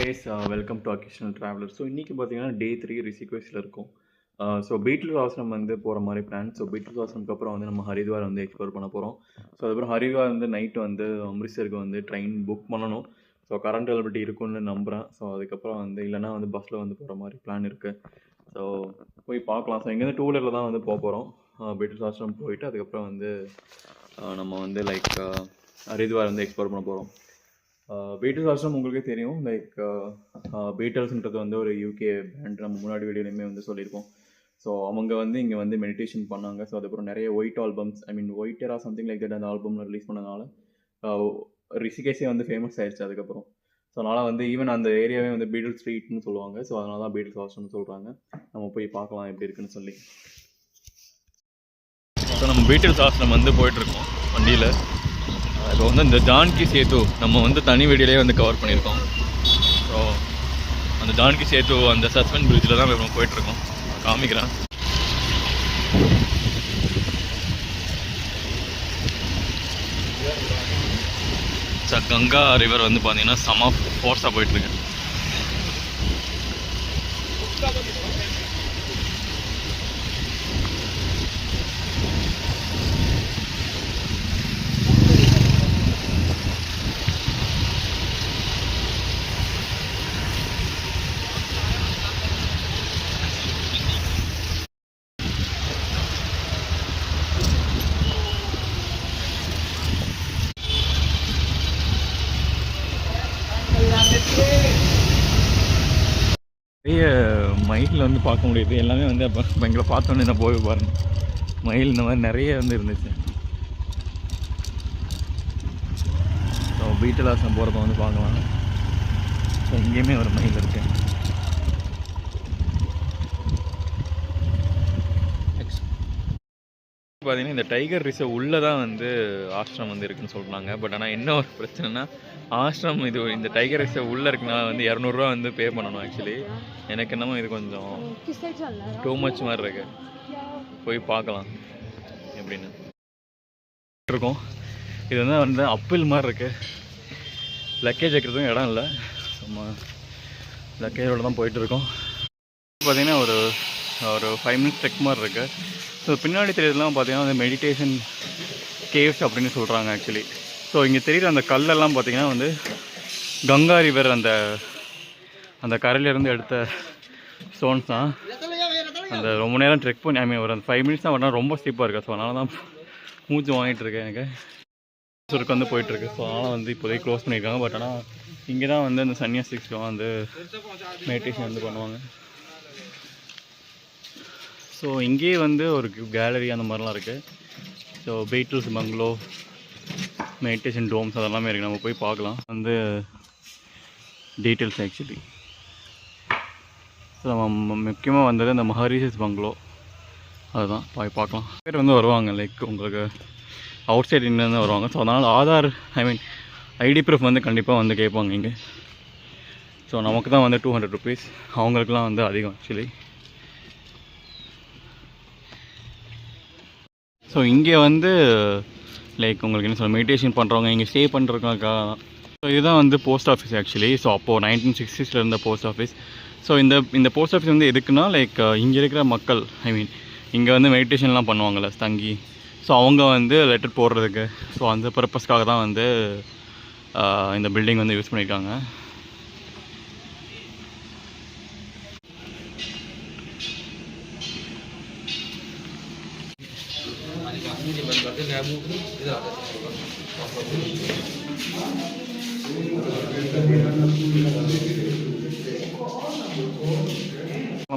Guys, welcome to occasional traveller. So இன்றைக்கி பார்த்தீங்கன்னா டே 3 ரிஷிகேஷில் இருக்கும். ஸோ பீட்டில்ஸ் ஆசிரம் வந்து போகிற மாதிரி பிளான். ஸோ பீட்டில்ஸ் ஆசிரமுக்கு அப்புறம் வந்து நம்ம ஹரித்வார் வந்து எக்ஸ்ப்ளோர் பண்ண போகிறோம். ஸோ அதுக்கப்புறம் ஹரித்வார் வந்து நைட்டு வந்து அம்ரித்சருக்கு வந்து ட்ரெயின் புக் பண்ணணும். ஸோ கரண்ட் அவைலபிலிட்டி இருக்குன்னு நம்புகிறேன். ஸோ அதுக்கப்புறம் வந்து இல்லைனா வந்து பஸ்ஸில் வந்து போகிற மாதிரி பிளான் இருக்குது. ஸோ போய் பார்க்கலாம். ஸோ இங்கேருந்து 2 வீலரில் தான் வந்து போக போகிறோம். பீட்டில்ஸ் ஆசிரம் போயிட்டு அதுக்கப்புறம் வந்து நம்ம வந்து ஹரித்வார் வந்து எக்ஸ்ப்ளோர் பண்ண போகிறோம். பீட்டில்ஸ் ஆசிரம் உங்களுக்கே தெரியும். பீட்டில்ஸ்ன்றது வந்து ஒரு யூகே பேண்ட். நம்ம முன்னாடி வீடியோலையுமே வந்து சொல்லியிருக்கோம். ஸோ அவங்க வந்து இங்கே வந்து மெடிடேஷன் பண்ணாங்க. ஸோ அதுக்கப்புறம் நிறைய ஒயிட் ஆல்பம்ஸ், ஒயிட்டரா சம்திங் லைக் தட் அந்த ஆல்பமில் ரிலீஸ் பண்ணதுனால ரிஷிகேஷே வந்து ஃபேமஸ் ஆயிடுச்சு அதுக்கப்புறம். ஸோ அதனால் வந்து ஈவன் அந்த ஏரியாவே வந்து பீட்டில் ஸ்ட்ரீட்னு சொல்லுவாங்க. ஸோ அதனால தான் பீட்டில்ஸ் ஆசிரம்னு சொல்கிறாங்க. நம்ம போய் பார்க்கலாம் எப்படி இருக்குன்னு சொல்லி. ஸோ நம்ம பீட்டில்ஸ் ஆசிரம் வந்து போயிட்டுருக்கோம் வண்டியில். இப்போ வந்து இந்த ஜான்கி சேது நம்ம வந்து தனி வீடியோலேயே வந்து கவர் பண்ணியிருக்கோம். ஸோ அந்த ஜான்கி சேது அந்த சஸ்பெண்ட் பிரிட்ஜில் தான் நம்ம போயிட்டுருக்கோம். காமிக்கிறேன். கங்கா ரிவர் வந்து பார்த்தீங்கன்னா செம ஃபோர்ஸாக போயிட்டுருக்கு. நிறைய மயில் வந்து பார்க்க முடியுது. எல்லாமே வந்து அப்போ எங்களை பார்த்தோன்னே நான் போய் பாருங்க, மயில் இந்த மாதிரி நிறைய வந்து இருந்துச்சு. ஸோ பீட்டில் ஆசிரம் போகிறப்ப வந்து பார்க்கலாம். ஸோ இங்கேயுமே ஒரு மயில் இருக்கு. பார்த்தீங்கன்னா இந்த டைகர் ரிசர்வ் உள்ளே தான் வந்து ஆசிரம் வந்து இருக்குன்னு சொல்கிறாங்க. பட் ஆனால் என்ன ஒரு பிரச்சனைனா, ஆசிரம் இது இந்த டைகர் ரிசர்வ் உள்ளே இருக்குனால வந்து 200 வந்து பே பண்ணணும். ஆக்சுவலி எனக்கு என்னமோ இது கொஞ்சம் டூ மச் மாதிரி இருக்கு. போய் பார்க்கலாம் எப்படின்னு இருக்கோம். இது வந்து அப்பிள் மாதிரி இருக்கு. லக்கேஜ் வைக்கிறதுக்கும் இடம் இல்லை. நம்ம லக்கேஜோடு தான் போயிட்டுருக்கோம். பார்த்தீங்கன்னா ஒரு 5 மினிட்ஸ் ட்ரெக் மாதிரி இருக்குது. ஸோ பின்னாடி தெரியுதுலாம் பார்த்தீங்கன்னா வந்து மெடிடேஷன் கேவ்ஸ் அப்படின்னு சொல்கிறாங்க ஆக்சுவலி. ஸோ இங்கே தெரியுற அந்த கல்லெல்லாம் பார்த்தீங்கன்னா வந்து கங்கா ரிவர் அந்த கரையிலேருந்து எடுத்த ஸ்டோன்ஸ் தான். அந்த ரொம்ப நேரம் ட்ரெக் பண்ணி ஒரு 5 மினிட்ஸ் தான் வரணும். ரொம்ப ஸ்டீப்பாக இருக்குது. ஸோ அதனால தான் மூச்சு வாங்கிட்டு இருக்கேன். எனக்கு சுருக்கு வந்து போயிட்டுருக்கு. ஸோ அதனால் வந்து இப்போதைக்கு க்ளோஸ் பண்ணியிருக்காங்க. பட் ஆனால் இங்கே தான் வந்து அந்த சன்னியாசிஸ்லாம் வந்து மெடிடேஷன் வந்து பண்ணுவாங்க. ஸோ இங்கேயே வந்து ஒரு கேலரி அந்த மாதிரிலாம் இருக்குது. ஸோ பீட்டில்ஸ் பங்களோ, மெடிடேஷன் டோம்ஸ் அதெல்லாமே இருக்குது. நம்ம போய் பார்க்கலாம் வந்து டீட்டெயில்ஸ் ஆக்சுவலி. ஸோ நம்ம முக்கியமாக வந்தது அந்த மஹரிஷிஸ் பங்களோ, அதுதான் போய் பார்க்கலாம். பேர் வந்து வருவாங்க உங்களுக்கு அவுட் சைட் இருந்து வருவாங்க. ஸோ அதனால் ஆதார் ஐடி ப்ரூஃப் வந்து கண்டிப்பாக வந்து கேட்பாங்க இங்கே. ஸோ நமக்கு தான் வந்து 200 ருபீஸ், அவங்களுக்குலாம் வந்து அதிகம் ஆக்சுவலி. ஸோ இங்கே வந்து உங்களுக்கு என்ன சொல்ல, மெடிடேஷன் பண்ணுறவங்க இங்கே ஸ்டே பண்ணுறதுக்காக. ஸோ இதுதான் வந்து போஸ்ட் ஆஃபீஸ் ஆக்சுவலி. ஸோ அப்போது 1960s இருந்த போஸ்ட் ஆஃபீஸ். ஸோ இந்த போஸ்ட் ஆஃபீஸ் வந்து எதுக்குன்னா இங்கே இருக்கிற மக்கள் இங்கே வந்து மெடிடேஷன்லாம் பண்ணுவாங்கள்ல தங்கி. ஸோ அவங்க வந்து லெட்டர் போடுறதுக்கு, ஸோ அந்த பர்பஸ்க்காக தான் வந்து இந்த பில்டிங் வந்து யூஸ் பண்ணியிருக்காங்க.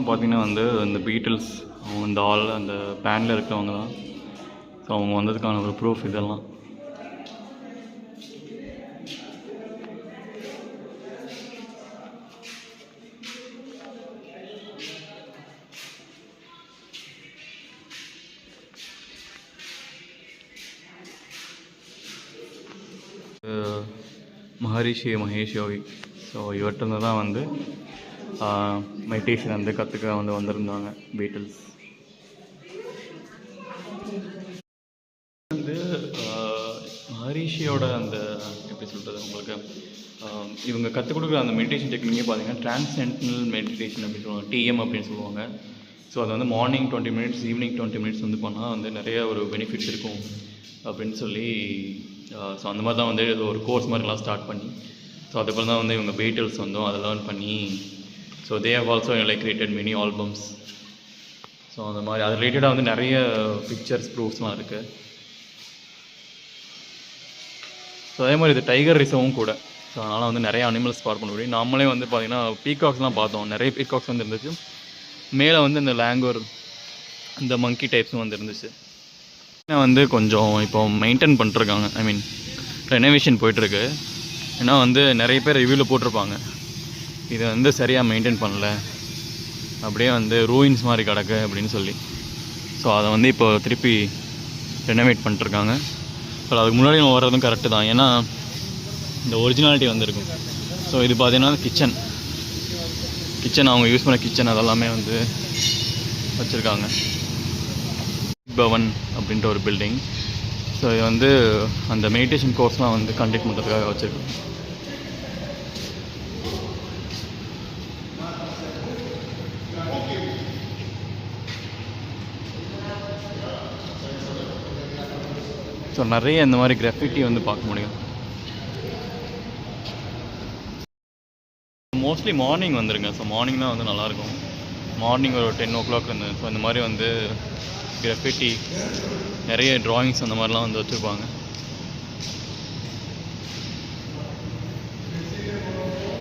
பார்த்தீங்கன்னா வந்து இந்த பீட்டில்ஸ் அவங்க அந்த பேண்டில் இருக்கிறவங்க தான். ஸோ அவங்க வந்ததுக்கான ஒரு ப்ரூஃப் இதெல்லாம். மஹரிஷி மகேஷ் யோகி. ஸோ இவர்கிட்ட தான் வந்து மெடிடேஷன் வந்து கற்றுக்க வந்து வந்திருந்தாங்க பீட்டில்ஸ். வந்து மகரிஷியோட அந்த எப்படி சொல்கிறது உங்களுக்கு இவங்க கற்றுக் கொடுக்குற அந்த மெடிடேஷன் டெக்னிக்கே பார்த்தீங்கன்னா டிரான்சென்டனல் மெடிடேஷன் அப்படின்னு சொல்லுவாங்க, டிஎம் அப்படின்னு சொல்லுவாங்க. ஸோ அது வந்து மார்னிங் 20 மினிட்ஸ், ஈவினிங் 20 மினிட்ஸ் வந்து பண்ணால் வந்து நிறைய ஒரு பெனிஃபிட்ஸ் இருக்கும் அப்படின்னு சொல்லி ஸோ அந்த மாதிரி தான் வந்து ஒரு கோர்ஸ் மாதிரிலாம் ஸ்டார்ட் பண்ணி ஸோ அதுக்கப்புறம் தான் வந்து இவங்க பீட்டில்ஸ் வந்தோம் அதை லேர்ன் பண்ணி so they have also like created mini albums. So அந்த மாதிரி அது ரிலேட்டடாக வந்து நிறைய பிக்சர்ஸ் ப்ரூஃப்ஸ்லாம் இருக்குது. ஸோ அதே மாதிரி இது டைகர் ரிசர்வும் கூட. ஸோ அதனால் வந்து நிறைய அனிமல்ஸ் பார்க்க பண்ண முடியும். நம்மளே வந்து பார்த்திங்கன்னா பீகாக்ஸ்லாம் பார்த்தோம், நிறைய பீகாக்ஸ் வந்து இருந்துச்சு. மேலே வந்து இந்த லேங்கூர் இந்த மங்கி டைப்ஸும் வந்து இருந்துச்சு. வந்து கொஞ்சம் இப்போ மெயின்டைன் பண்ணிட்டுருக்காங்க, ஐ மீன் ரெனோவேஷன் போயிட்டுருக்கு. ஏன்னா வந்து நிறைய பேர் ரிவ்யூவில் போட்டிருப்பாங்க இதை வந்து சரியாக மெயின்டைன் பண்ணல, அப்படியே வந்து ரூயின்ஸ் மாதிரி கிடக்கு அப்படின்னு சொல்லி. ஸோ அதை வந்து இப்போ திருப்பி ரெனோவேட் பண்ணிட்டுருக்காங்க. ஸோ அதுக்கு முன்னாடி நம்ம வர்றதும் கரெக்டு தான், ஏன்னா இந்த ஒரிஜினாலிட்டி வந்துருக்கும். ஸோ இது பார்த்தீங்கன்னா கிச்சன் அவங்க யூஸ் பண்ண கிச்சன் அதெல்லாமே வந்து வச்சுருக்காங்க. பவன் அப்படின்ற ஒரு பில்டிங். ஸோ இது வந்து அந்த மெடிடேஷன் கோர்ஸ்லாம் வந்து கண்டக்ட் பண்ணுறதுக்காக வச்சுருக்காங்க. ஸோ நிறைய இந்த மாதிரி கிராஃபிட்டி வந்து பார்க்க முடியும். மோஸ்ட்லி மார்னிங் வந்துருங்க. ஸோ மார்னிங் தான் வந்து நல்லாயிருக்கும். மார்னிங் ஒரு 10 o'clock இருந்து ஸோ இந்த மாதிரி வந்து கிராஃபிட்டி நிறைய ட்ராயிங்ஸ் அந்த மாதிரிலாம் வந்து வச்சுருப்பாங்க.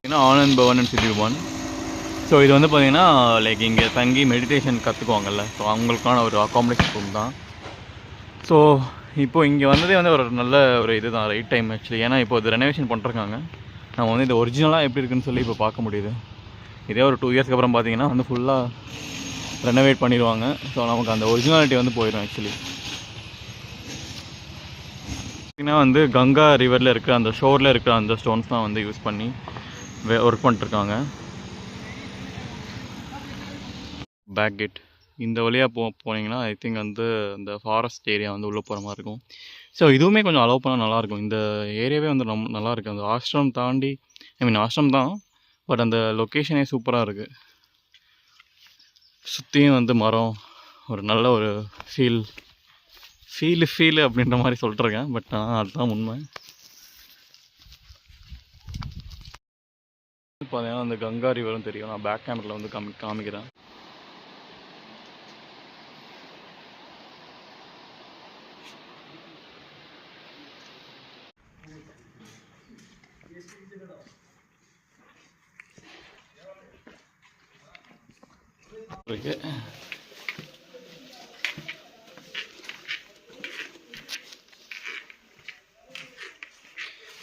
ஏன்னா ஆனந்த் பவன் அண்ட் சித்தி பவன். ஸோ இது வந்து பார்த்திங்கன்னா லைக் இங்கே தங்கி மெடிடேஷன் கற்றுக்குவாங்கல்ல, ஸோ அவங்களுக்கான ஒரு அகாமடேஷன் ரூம் தான். ஸோ இப்போது இங்கே வந்ததே வந்து ஒரு நல்ல ஒரு இது தான், ரைட் டைம் ஆக்சுவலி. ஏன்னா இப்போ இது ரெனோவேஷன் பண்ணிருக்காங்க. நம்ம வந்து இது ஒரிஜினலாக எப்படி இருக்குன்னு சொல்லி இப்போ பார்க்க முடியுது. இதே ஒரு 2 இயர்ஸ்க்கு அப்புறம் பார்த்தீங்கன்னா வந்து ஃபுல்லாக ரெனோவேட் பண்ணிடுவாங்க. ஸோ நமக்கு அந்த ஒரிஜினாலிட்டி வந்து போயிடும் ஆக்சுவலி. பார்த்திங்கன்னா வந்து கங்கா ரிவரில் இருக்கிற அந்த ஷோரில் இருக்கிற அந்த ஸ்டோன்ஸ்லாம் வந்து யூஸ் பண்ணி ஒர்க் பண்ணிட்டுருக்காங்க. பேக் கேட் இந்த வழியாக போனீங்கன்னா ஐ திங்க் வந்து இந்த ஃபாரஸ்ட் ஏரியா வந்து உள்ளே போகிற மாதிரி இருக்கும். ஸோ இதுவுமே கொஞ்சம் அலோவ் பண்ணால் நல்லாயிருக்கும். இந்த ஏரியாவே வந்து நல்லா இருக்குது. அந்த ஆஷ்ரம் தாண்டி, ஐ மீன் ஆஷ்ரம் தான், பட் அந்த லொக்கேஷனே சூப்பராக இருக்குது. சுற்றியும் வந்து மரம், ஒரு நல்ல ஒரு ஃபீல் அப்படின்ற மாதிரி சொல்லிட்டுருக்கேன். பட் அதுதான் உண்மை. பார்த்தீங்கன்னா அந்த கங்கா ரிவரும் தெரியும். நான் பேக் கேமரில் வந்து காமிக்கிறேன். இருக்கு.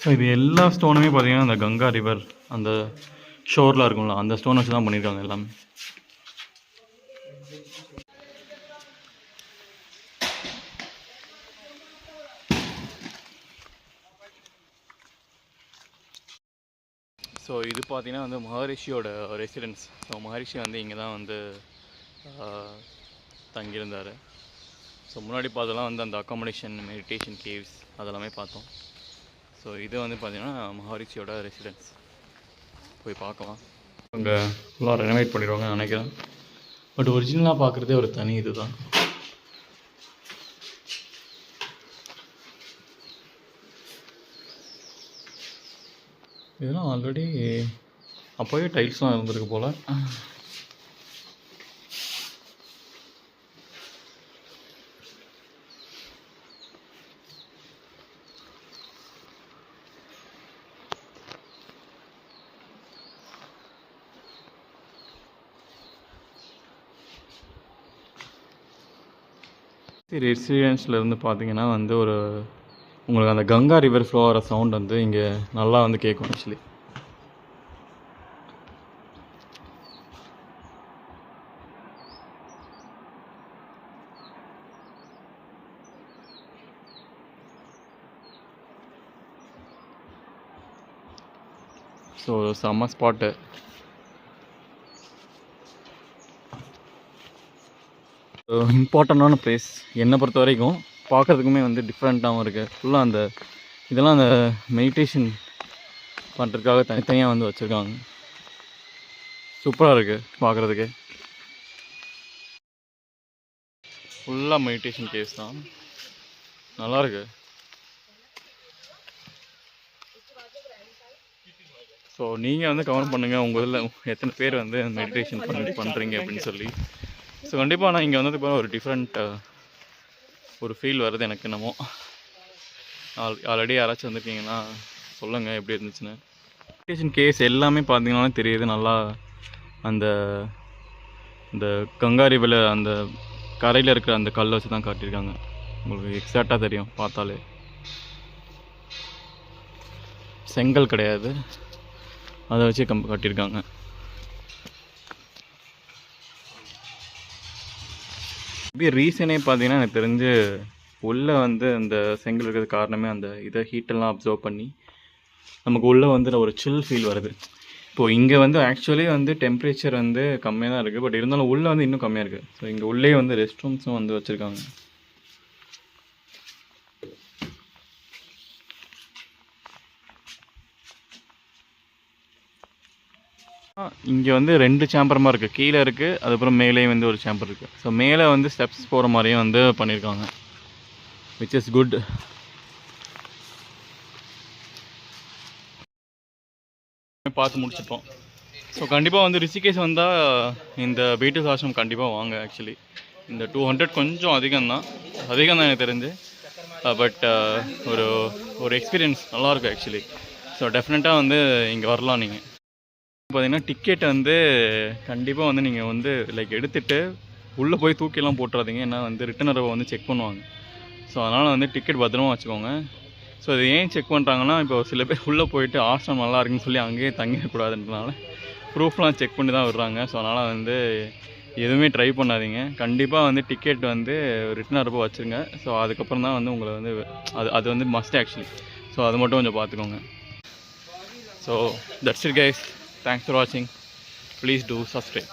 ஸோ இது எல்லா ஸ்டோனுமே பார்த்தீங்கன்னா அந்த கங்கா ரிவர் அந்த ஷோரில் இருக்கும்ல, அந்த ஸ்டோன் வச்சு தான் பண்ணியிருக்காங்க எல்லாமே. ஸோ இது பார்த்தீங்கன்னா வந்து மகரிஷியோட ரெசிடென்ஸ். ஸோ மகரிஷி வந்து இங்கே தான் வந்து தங்கியிருந்தார். ஸோ முன்னாடி பார்த்ததெல்லாம் வந்து அந்த அக்காமடேஷன், மெடிடேஷன் கேவ்ஸ் அதெல்லாமே பார்த்தோம். ஸோ இது வந்து பார்த்திங்கன்னா மகரிஷியோட ரெசிடென்ஸ். போய் பார்க்கலாம். அங்கே ஃபுல்லாக ரெனோவேட் பண்ணிடுவாங்கன்னு நினைக்கிறேன். பட் ஒரிஜினலாக பார்க்குறதே ஒரு தனி இது தான். இதெல்லாம் ஆல்ரெடி அப்போவே டைல்ஸ்லாம் இருந்திருக்கு போல். ரெசிடென்ஸில் இருந்து பார்த்தீங்கன்னா வந்து ஒரு உங்களுக்கு அந்த கங்கா ரிவர் ஃப்ளோ ஆகிற சவுண்ட் வந்து இங்கே நல்லா வந்து கேட்கும் ஆக்சுவலி. ஸோ செம்ம ஸ்பாட்டு. இம்பார்ட்டண்ட்டான பிளேஸ் என்னை பொறுத்த வரைக்கும். பார்க்குறதுக்குமே வந்து டிஃப்ரெண்ட்டாகவும் இருக்குது. ஃபுல்லாக அந்த இதெல்லாம் அந்த மெடிடேஷன் பண்ணுறதுக்காக தனித்தனியாக வந்து வச்சுருக்காங்க. சூப்பராக இருக்குது பார்க்குறதுக்கு. ஃபுல்லாக மெடிடேஷன் கேஸ் தான், நல்லாயிருக்கு. ஸோ நீங்கள் வந்து கமெண்ட் பண்ணுங்கள் உங்கள் இதில் எத்தனை பேர் வந்து மெடிடேஷன் பண்ணுறீங்க அப்படின்னு சொல்லி. ஸோ கண்டிப்பாக நான் இங்கே வந்ததுக்கு அப்புறம் ஒரு டிஃப்ரெண்ட் ஒரு ஃபீல் வருது எனக்கு என்னமோ. ஆல்ரெடி யாராச்சும் வந்திருக்கீங்கன்னா சொல்லுங்கள் எப்படி இருந்துச்சுன்னு. மெடிடேஷன் கேஸ் எல்லாமே பார்த்தீங்கன்னா தெரியுது நல்லா. அந்த இந்த கங்காரிவில் அந்த கரையில் இருக்கிற அந்த கல்லை வச்சு தான் காட்டியிருக்காங்க. உங்களுக்கு எக்ஸாக்டாக தெரியும் பார்த்தாலே. செங்கல் கிடையாது, அதை வச்சு காட்டியிருக்காங்க. இப்படி ரீசனே பார்த்தீங்கன்னா எனக்கு தெரிஞ்சு உள்ளே வந்து அந்த செங்கல் இருக்கிறது காரணமே அந்த இதை ஹீட்டெல்லாம் அப்சர்வ் பண்ணி நமக்கு உள்ளே வந்து ஒரு சில் ஃபீல் வருது. இப்போது இங்கே வந்து ஆக்சுவலி வந்து டெம்பரேச்சர் வந்து கம்மியாக தான் இருக்குது, பட் இருந்தாலும் உள்ளே வந்து இன்னும் கம்மியாக இருக்குது. ஸோ இங்கே உள்ளே வந்து ரெஸ்ட் ரூம்ஸும் வந்து வச்சுருக்காங்க. இங்கே வந்து 2 சேம்பரமாக இருக்குது, கீழே இருக்குது, அதுக்கப்புறம் மேலேயும் வந்து ஒரு சேம்பர் இருக்குது. ஸோ மேலே வந்து ஸ்டெப்ஸ் போகிற மாதிரியும் வந்து பண்ணியிருக்காங்க, விச் இஸ் குட். பார்த்து முடிச்சிட்டோம். ஸோ கண்டிப்பாக வந்து ரிஷிகேஷ் வந்தால் இந்த பீட்டல்ஸ் ஆசிரம் கண்டிப்பாக வாங்க. ஆக்சுவலி இந்த 200 கொஞ்சம் அதிகம் தான் எனக்கு தெரிஞ்சு, பட் ஒரு ஒரு எக்ஸ்பீரியன்ஸ் நல்லாயிருக்கும் ஆக்சுவலி. ஸோ டெஃபினட்டாக வந்து இங்கே வரலாம். நீங்கள் பார்த்தீங்கன்னா டிக்கெட் வந்து கண்டிப்பாக வந்து நீங்கள் வந்து லைக் எடுத்துகிட்டு உள்ளே போய் தூக்கிலாம் போட்டுறாதீங்க, ஏன்னா வந்து ரிட்டன் வரவை வந்து செக் பண்ணுவாங்க. ஸோ அதனால் வந்து டிக்கெட் பத்திரமா வச்சுக்கோங்க. ஸோ இது ஏன் செக் பண்ணுறாங்கன்னா, இப்போ சில பேர் உள்ளே போயிட்டு ஆசிரம் நல்லா இருக்குன்னு சொல்லி அங்கேயே தங்கிடக்கூடாதுன்றதுனால ப்ரூஃப்லாம் செக் பண்ணி தான் விடுறாங்க. ஸோ அதனால் வந்து எதுவுமே ட்ரை பண்ணாதீங்க. கண்டிப்பாக வந்து டிக்கெட் வந்து ரிட்டன் வரப்போ வச்சுருங்க. ஸோ அதுக்கப்புறம் தான் வந்து உங்களை வந்து அது வந்து மஸ்ட் ஆக்சுவலி. ஸோ அது மட்டும் கொஞ்சம் பார்த்துக்கோங்க. So that's it guys, thanks for வாட்சிங். Please do subscribe.